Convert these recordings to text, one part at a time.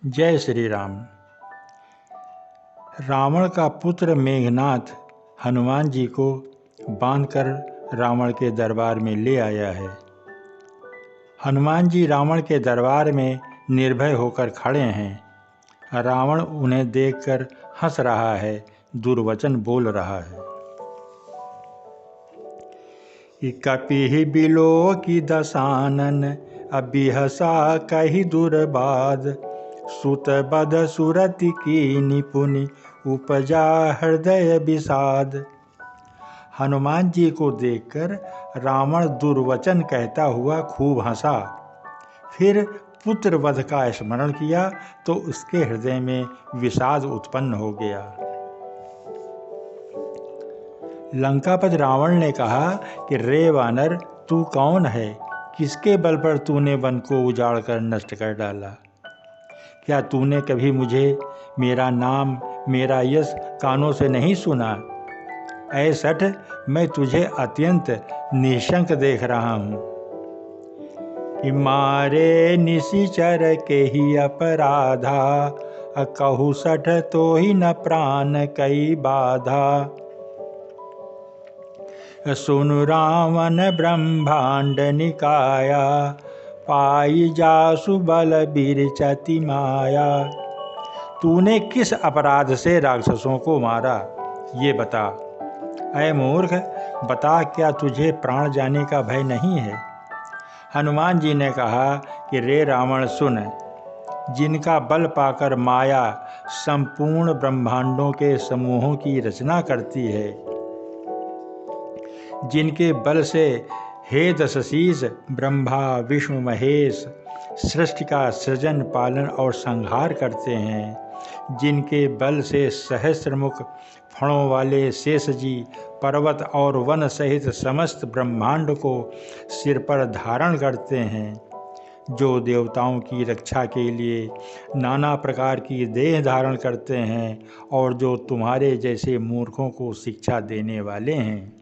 जय श्री राम। रावण का पुत्र मेघनाथ हनुमान जी को बांधकर रावण के दरबार में ले आया है। हनुमान जी रावण के दरबार में निर्भय होकर खड़े हैं। रावण उन्हें देखकर हंस रहा है, दुर्वचन बोल रहा है। कपि बिलो की दसानन अबिहसा कही दुर्बाद, सुत बद सुरति की निपुनि उपजा हृदय विषाद। हनुमान जी को देखकर रावण दुर्वचन कहता हुआ खूब हंसा। फिर पुत्र वध का स्मरण किया तो उसके हृदय में विषाद उत्पन्न हो गया। लंकापति रावण ने कहा कि रे वानर, तू कौन है? किसके बल पर तूने वन को उजाड़ कर नष्ट कर डाला? क्या तूने कभी मुझे, मेरा नाम, मेरा यश कानों से नहीं सुना? ऐ सठ, मैं तुझे अत्यंत निशंक देख रहा हूँ कि मारे निशिचर के ही अपराधा, कहु सठ तो ही न प्राण कई बाधा। सुनु रावण ब्रह्मांड निकाया, पाई जासु बल बिरचति माया। तूने किस अपराध से राक्षसों को मारा, ये बता। ऐ मूर्ख, बता, क्या तुझे प्राण जाने का भय नहीं है? हनुमान जी ने कहा कि रे रावण सुन, जिनका बल पाकर माया संपूर्ण ब्रह्मांडों के समूहों की रचना करती है, जिनके बल से हे दशशीष ब्रह्मा विष्णु महेश सृष्टि का सृजन पालन और संहार करते हैं, जिनके बल से सहस्त्रमुख फणों वाले शेष जी पर्वत और वन सहित समस्त ब्रह्मांड को सिर पर धारण करते हैं, जो देवताओं की रक्षा के लिए नाना प्रकार की देह धारण करते हैं और जो तुम्हारे जैसे मूर्खों को शिक्षा देने वाले हैं,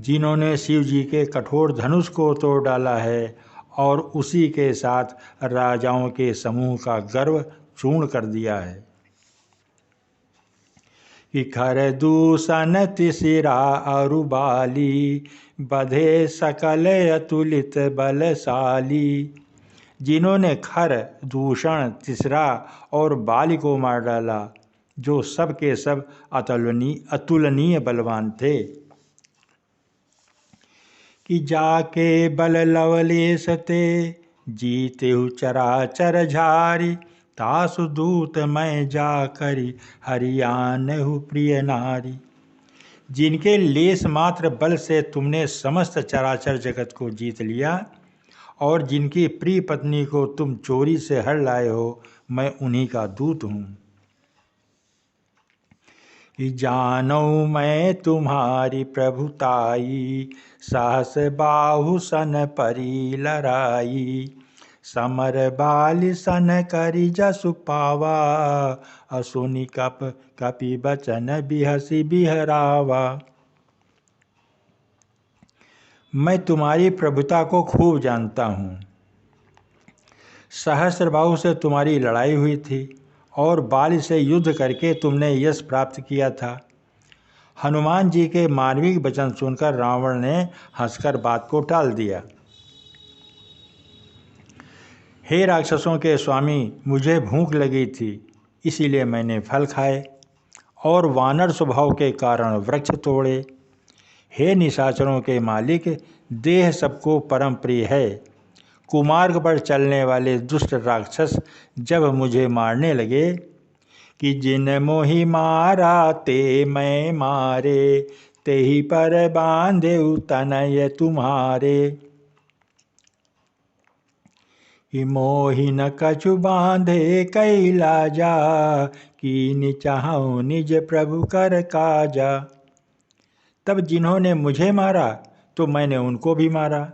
जिन्होंने शिव जी के कठोर धनुष को तोड़ डाला है और उसी के साथ राजाओं के समूह का गर्व चूर्ण कर दिया है। कि खर दूषण तिसिरा अरुबाली, बधे सकल अतुलित बलशाली। जिन्होंने खर, दूषण, तिसरा और बाली को मार डाला, जो सब के सब अतुलनीय बलवान थे। कि जाके बल लवलेश ते, जीते चराचर झारी। तासु दूत मैं जा करी हरियाणहु प्रिय नारी। जिनके लेस मात्र बल से तुमने समस्त चराचर जगत को जीत लिया और जिनकी प्रिय पत्नी को तुम चोरी से हर लाए हो, मैं उन्हीं का दूत हूँ। कि जानो मैं तुम्हारी प्रभुताई, सहस बाहु सन परी लड़ाई। समर बाली सन करी जसु पावा, असुनि कपि बचन बिहसी बिहरावा। मैं तुम्हारी प्रभुता को खूब जानता हूँ। सहस्त्रबाहु से तुम्हारी लड़ाई हुई थी और बाली से युद्ध करके तुमने यश प्राप्त किया था। हनुमान जी के मार्मिक वचन सुनकर रावण ने हंसकर बात को टाल दिया। हे राक्षसों के स्वामी, मुझे भूख लगी थी, इसीलिए मैंने फल खाए और वानर स्वभाव के कारण वृक्ष तोड़े। हे निशाचरों के मालिक, देह सबको परम प्रिय है। कुमार्ग पर चलने वाले दुष्ट राक्षस जब मुझे मारने लगे कि जिन मोहि मारा ते मैं मारे, ते ही पर बांधे तनय तुम्हारे। कि मोहि न कछु बांधे कैला जा, कीनि चाहूँ निज प्रभु कर काजा। तब जिन्होंने मुझे मारा तो मैंने उनको भी मारा।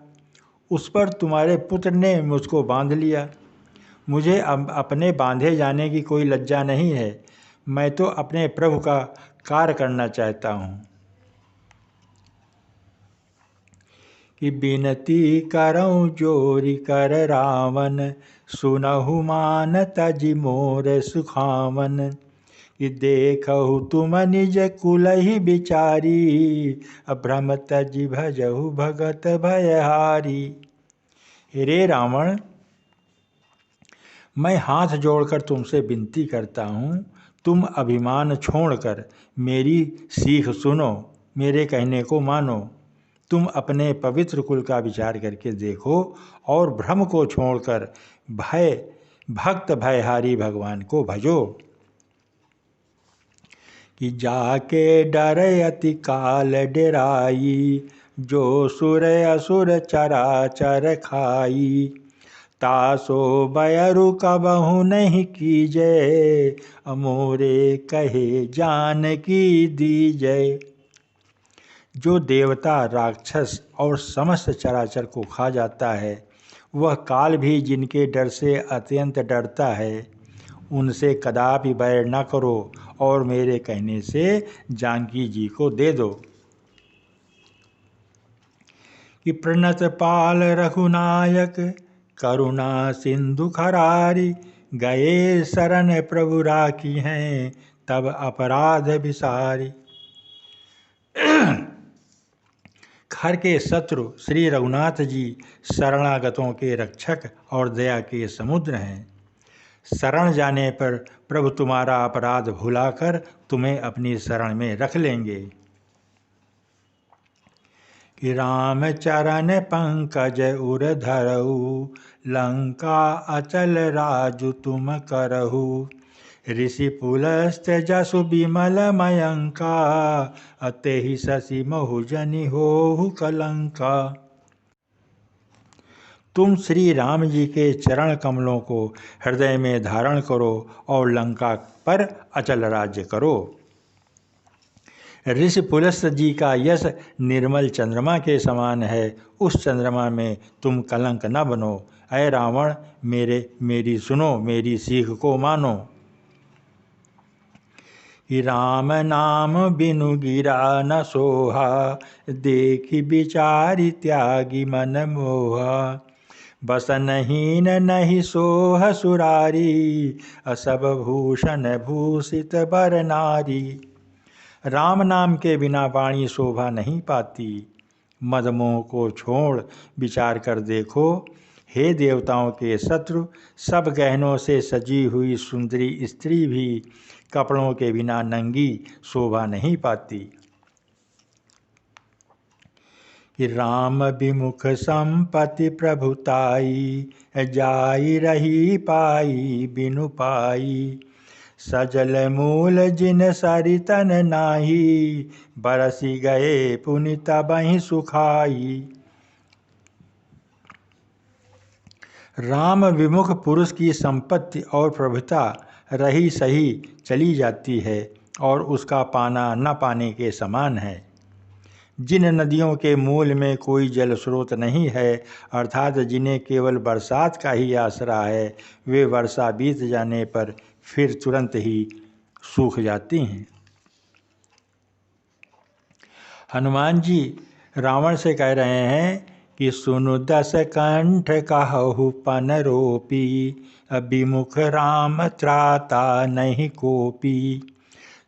उस पर तुम्हारे पुत्र ने मुझको बांध लिया। मुझे अब अपने बांधे जाने की कोई लज्जा नहीं है। मैं तो अपने प्रभु का कार्य करना चाहता हूँ। कि बिनती करऊँ जोरी कर रावण, सुनहु मान तजि मोर सुखावन। कि देखहु तुम निज कुलहि बिचारी, भ्रम तजि भजहु भगत भयहारी। रे रावण, मैं हाथ जोड़कर तुमसे विनती करता हूँ, तुम अभिमान छोड़कर मेरी सीख सुनो, मेरे कहने को मानो। तुम अपने पवित्र कुल का विचार करके देखो और भ्रम को छोड़कर भक्त भयहारी भगवान को भजो। कि जाके डर अति काल डेराई, जो सुर असुर चराचर खाई। तासो बयरु कबहु नहीं कीजय, अमोरे कहे जानकी दीजय। जो देवता राक्षस और समस्त चराचर को खा जाता है, वह काल भी जिनके डर से अत्यंत डरता है, उनसे कदापि बैर न करो और मेरे कहने से जानकी जी को दे दो। कि प्रणत पाल रघुनायक, करुणा सिंधु खरारी। गए शरण प्रभु राखी हैं, तब अपराध विसारी। खर के शत्रु श्री रघुनाथ जी शरणागतों के रक्षक और दया के समुद्र हैं। शरण जाने पर प्रभु तुम्हारा अपराध भुलाकर तुम्हें अपनी शरण में रख लेंगे। कि राम चरण पंकज उर धरऊ, लंका अचल राजु तुम करहु। ऋषि पुलस्त जसु विमल मयंका, अतेहि शशि महु जनि होहु कलंका। तुम श्री राम जी के चरण कमलों को हृदय में धारण करो और लंका पर अचल राज्य करो। ऋषि पुलस्त जी का यश निर्मल चंद्रमा के समान है, उस चंद्रमा में तुम कलंक न बनो। ऐ रावण, मेरी सुनो, मेरी सीख को मानो। कि राम नाम बिनु गिरा न सोहा, देखि विचारि त्यागी मन मोहा। बसनहीन नहीं सोह सुरारी, असब भूषण भूषित बर नारी। राम नाम के बिना वाणी शोभा नहीं पाती। मदमोह को छोड़ विचार कर देखो। हे देवताओं के शत्रु, सब गहनों से सजी हुई सुंदरी स्त्री भी कपड़ों के बिना नंगी शोभा नहीं पाती। कि राम विमुख संपत्ति प्रभुताई, जाई रही पाई बिनु पाई। सजल मूल जिन सरितन नाही, बरसी गए पुनि तबहि सुखाई। राम विमुख पुरुष की संपत्ति और प्रभुता रही सही चली जाती है और उसका पाना न पाने के समान है। जिन नदियों के मूल में कोई जल स्रोत नहीं है, अर्थात जिन्हें केवल बरसात का ही आसरा है, वे वर्षा बीत जाने पर फिर तुरंत ही सूख जाती हैं। हनुमान जी रावण से कह रहे हैं कि सुनु दस कंठ कहु पन रोपी, अभिमुख राम त्राता नहीं कोपी।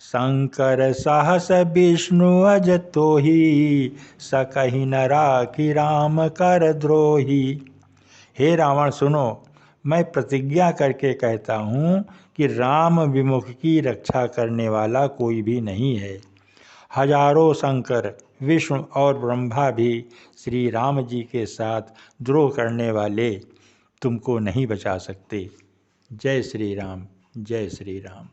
शंकर सहस विष्णु अज तोहि, सकहि न राखी राम कर द्रोही। हे रावण सुनो, मैं प्रतिज्ञा करके कहता हूँ कि राम विमुख की रक्षा करने वाला कोई भी नहीं है। हजारों शंकर, विष्णु और ब्रह्मा भी श्री राम जी के साथ द्रोह करने वाले तुमको नहीं बचा सकते। जय श्री राम, जय श्री राम।